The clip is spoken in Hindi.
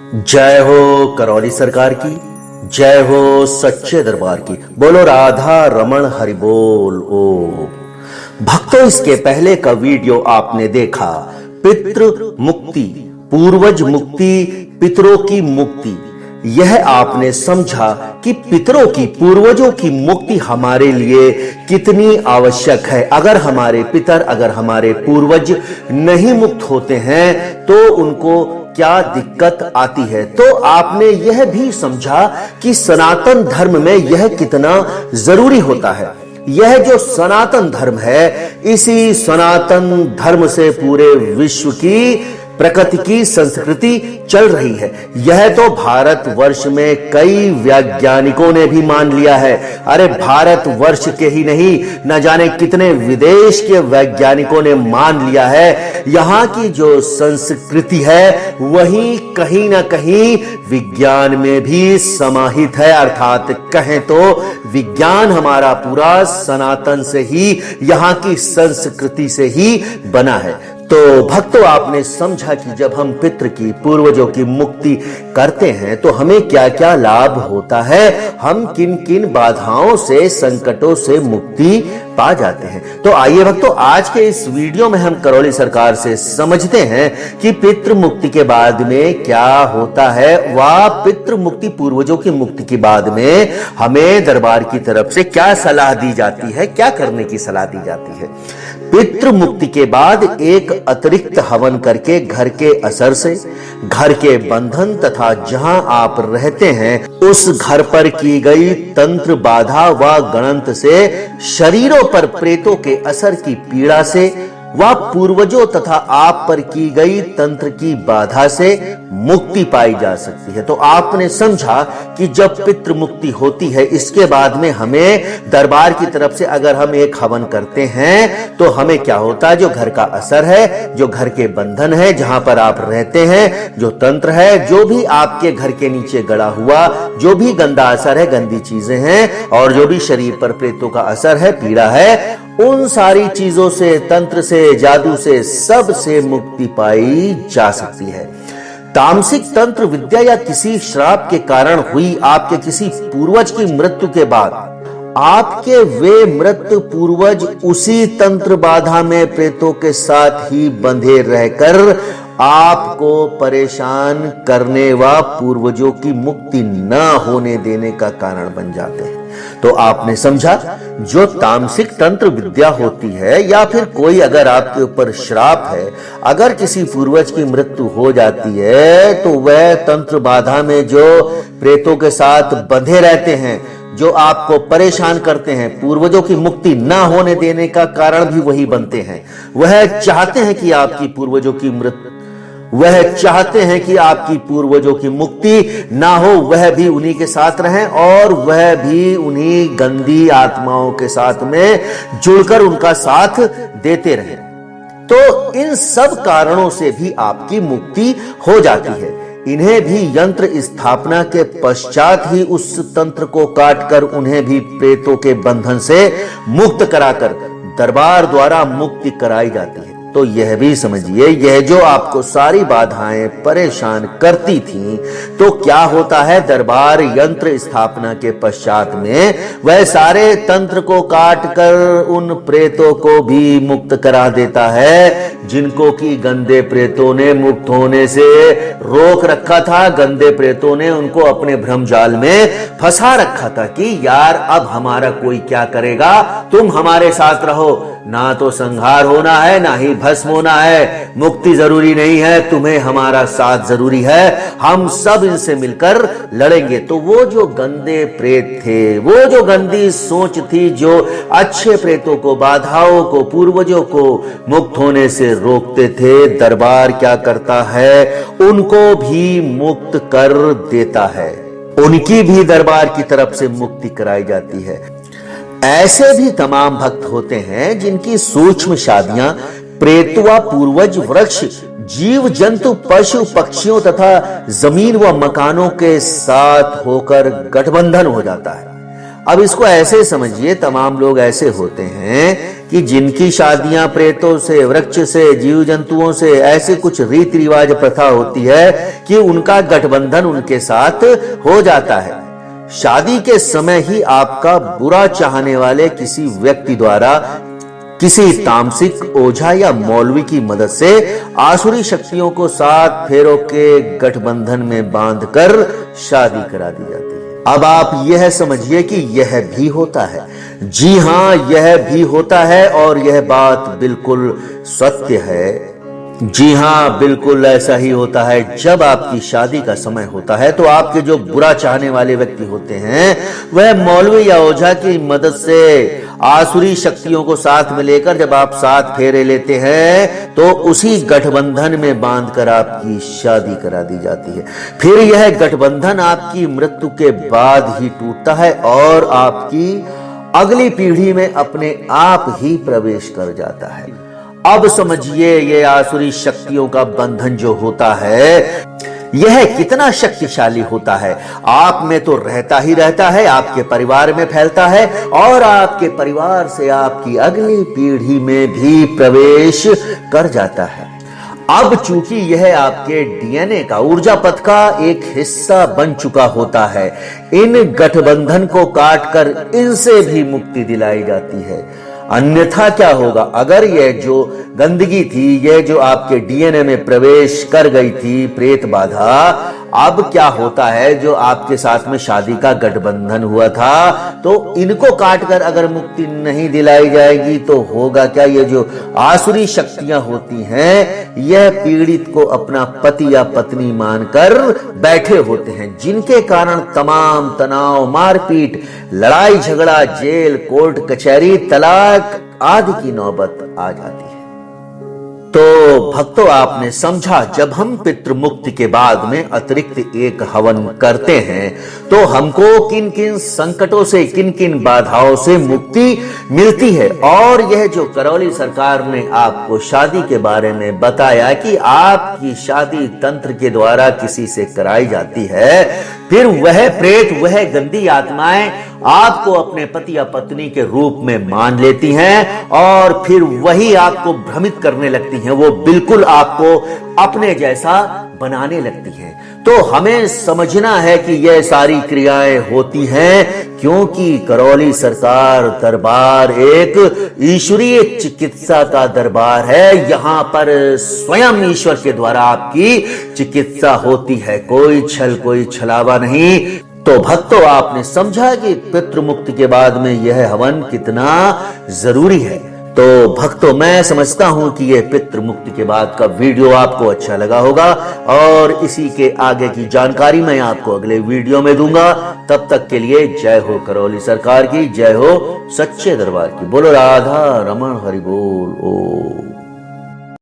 जय हो करौली सरकार की, जय हो सच्चे दरबार की। बोलो राधा रमण हरि बोल। ओ भक्तों, इसके पहले का वीडियो आपने देखा, पितृ मुक्ति, पूर्वज मुक्ति, पितरों की मुक्ति। यह आपने समझा कि पितरों की, पूर्वजों की मुक्ति हमारे लिए कितनी आवश्यक है। अगर हमारे पितर, अगर हमारे पूर्वज नहीं मुक्त होते हैं तो उनको क्या दिक्कत आती है। तो आपने यह भी समझा कि सनातन धर्म में यह कितना जरूरी होता है। यह जो सनातन धर्म है, इसी सनातन धर्म से पूरे विश्व की, प्रकृति की संस्कृति चल रही है। यह तो भारतवर्ष में कई वैज्ञानिकों ने भी मान लिया है। अरे भारतवर्ष के ही नहीं, न जाने कितने विदेश के वैज्ञानिकों ने मान लिया है। यहां की जो संस्कृति है वही कहीं ना कहीं विज्ञान में भी समाहित है। अर्थात कहें तो विज्ञान हमारा पूरा सनातन से ही, यहां की संस्कृति से ही बना है। तो भक्तों, आपने समझा कि जब हम पितृ की, पूर्वजों की मुक्ति करते हैं तो हमें क्या क्या लाभ होता है, हम किन किन बाधाओं से, संकटों से मुक्ति पा जाते हैं। तो आइए भक्तों, आज के इस वीडियो में हम करौली सरकार से समझते हैं कि पितृ मुक्ति के बाद में क्या होता है, व पितृ मुक्ति, पूर्वजों की मुक्ति के बाद में हमें दरबार की तरफ से क्या सलाह दी जाती है, क्या करने की सलाह दी जाती है। पितृ मुक्ति के बाद एक अतिरिक्त हवन करके घर के असर से, घर के बंधन तथा जहां आप रहते हैं उस घर पर की गई तंत्र बाधा व गणंत से, शरीरों पर प्रेतों के असर की पीड़ा से व पूर्वजों तथा आप पर की गई तंत्र की बाधा से मुक्ति पाई जा सकती है। तो आपने समझा कि जब पितृ मुक्ति होती है, इसके बाद में हमें दरबार की तरफ से अगर हम एक हवन करते हैं तो हमें क्या होता है, जो घर का असर है, जो घर के बंधन है, जहां पर आप रहते हैं, जो तंत्र है, जो भी आपके घर के नीचे गड़ा हुआ, जो भी गंदा असर है, गंदी चीजें हैं, और जो भी शरीर पर प्रेतों का असर है, पीड़ा है, उन सारी चीजों से, तंत्र से, जादू से, सब से मुक्ति पाई जा सकती है। तामसिक तंत्र विद्या या किसी श्राप के कारण हुई आपके किसी पूर्वज की मृत्यु के बाद, आपके वे मृत्यु पूर्वज उसी तंत्र बाधा में प्रेतों के साथ ही बंधे रहकर आपको परेशान करने व पूर्वजों की मुक्ति न होने देने का कारण बन जाते हैं। तो आपने समझा, जो तामसिक तंत्र विद्या होती है या फिर कोई अगर आपके ऊपर श्राप है, अगर किसी पूर्वज की मृत्यु हो जाती है तो वह तंत्र बाधा में जो प्रेतों के साथ बंधे रहते हैं, जो आपको परेशान करते हैं, पूर्वजों की मुक्ति ना होने देने का कारण भी वही बनते हैं। वह चाहते हैं कि आपकी पूर्वजों की मृत्यु, वह चाहते हैं कि आपकी पूर्वजों की मुक्ति ना हो, वह भी उन्हीं के साथ रहें और वह भी उन्हीं गंदी आत्माओं के साथ में जुड़कर उनका साथ देते रहें। तो इन सब कारणों से भी आपकी मुक्ति हो जाती है। इन्हें भी यंत्र स्थापना के पश्चात ही उस तंत्र को काटकर उन्हें भी प्रेतों के बंधन से मुक्त कराकर दरबार द्वारा मुक्ति कराई जाती है। तो यह भी समझिए, यह जो आपको सारी बाधाएं परेशान करती थीं, तो क्या होता है, दरबार यंत्र स्थापना के पश्चात में वह सारे तंत्र को काटकर उन प्रेतों को भी मुक्त करा देता है जिनको कि गंदे प्रेतों ने मुक्त होने से रोक रखा था। गंदे प्रेतों ने उनको अपने भ्रमजाल में फंसा रखा था कि यार अब हमारा कोई क्या करेगा, तुम हमारे साथ रहो, ना तो संहार होना है ना ही भस्म होना है, मुक्ति जरूरी नहीं है, तुम्हें हमारा साथ जरूरी है, हम सब इनसे मिलकर लड़ेंगे। तो वो जो गंदे प्रेत थे, वो जो गंदी सोच थी, जो अच्छे प्रेतों को, बाधाओं को, पूर्वजों को मुक्त होने से रोकते थे, दरबार क्या करता है, उनको भी मुक्त कर देता है। उनकी भी दरबार की तरफ से मुक्ति कराई जाती है। ऐसे भी तमाम भक्त होते हैं जिनकी सूक्ष्म शादियां प्रेत व पूर्वज, वृक्ष, जीव जंतु, पशु पक्षियों तथा जमीन व मकानों के साथ होकर गठबंधन हो जाता है। अब इसको ऐसे समझिए, तमाम लोग ऐसे होते हैं कि जिनकी शादियां प्रेतों से, वृक्ष से, जीव जंतुओं से, ऐसे कुछ रीति रिवाज प्रथा होती है कि उनका गठबंधन उनके साथ हो जाता है। शादी के समय ही आपका बुरा चाहने वाले किसी व्यक्ति द्वारा किसी तामसिक ओझा या मौलवी की मदद से आसुरी शक्तियों को 7 फेरों के गठबंधन में बांधकर शादी करा दी जाती है। अब आप यह समझिए कि यह भी होता है। जी हां, यह भी होता है और यह बात बिल्कुल सत्य है। जी हां, बिल्कुल ऐसा ही होता है। जब आपकी शादी का समय होता है तो आपके जो बुरा चाहने वाले व्यक्ति होते हैं वह मौलवी या ओझा की मदद से आसुरी शक्तियों को साथ में लेकर जब आप 7 फेरे लेते हैं तो उसी गठबंधन में बांधकर आपकी शादी करा दी जाती है। फिर यह गठबंधन आपकी मृत्यु के बाद ही टूटता है और आपकी अगली पीढ़ी में अपने आप ही प्रवेश कर जाता है। अब समझिए ये आसुरी शक्तियों का बंधन जो होता है यह कितना शक्तिशाली होता है। आप में तो रहता ही रहता है, आपके परिवार में फैलता है और आपके परिवार से आपकी अगली पीढ़ी में भी प्रवेश कर जाता है। अब चूंकि यह आपके डीएनए का, ऊर्जा पथ का एक हिस्सा बन चुका होता है, इन गठबंधन को काटकर इनसे भी मुक्ति दिलाई जाती है। अन्यथा क्या होगा, अगर यह जो गंदगी थी, यह जो आपके डीएनए में प्रवेश कर गई थी प्रेत बाधा, अब क्या होता है जो आपके साथ में शादी का गठबंधन हुआ था तो इनको काटकर अगर मुक्ति नहीं दिलाई जाएगी तो होगा क्या, ये जो आसुरी शक्तियां होती हैं यह पीड़ित को अपना पति या पत्नी मानकर बैठे होते हैं, जिनके कारण तमाम तनाव, मारपीट, लड़ाई झगड़ा, जेल, कोर्ट कचहरी, तलाक आदि की नौबत आ जाती है। तो भक्तों, आपने समझा, जब हम पितृ मुक्ति के बाद में अतिरिक्त एक हवन करते हैं तो हमको किन किन संकटों से, किन किन बाधाओं से मुक्ति मिलती है। और यह जो करौली सरकार ने आपको शादी के बारे में बताया कि आपकी शादी तंत्र के द्वारा किसी से कराई जाती है, फिर वह प्रेत, वह गंदी आत्माएं आपको अपने पति या पत्नी के रूप में मान लेती हैं और फिर वही आपको भ्रमित करने लगती हैं, वो बिल्कुल आपको अपने जैसा बनाने लगती हैं। तो हमें समझना है कि यह सारी क्रियाएं होती हैं क्योंकि करौली सरकार दरबार एक ईश्वरीय चिकित्सा का दरबार है। यहां पर स्वयं ईश्वर के द्वारा आपकी चिकित्सा होती है, कोई छल, कोई छलावा नहीं। तो भक्तों, आपने समझा कि पितृ मुक्ति के बाद में यह हवन कितना जरूरी है। तो भक्तों, मैं समझता हूं कि यह पितृ मुक्ति के बाद का वीडियो आपको अच्छा लगा होगा और इसी के आगे की जानकारी मैं आपको अगले वीडियो में दूंगा। तब तक के लिए जय हो करौली सरकार की, जय हो सच्चे दरबार की। बोलो राधा रमण हरि बोल। ओ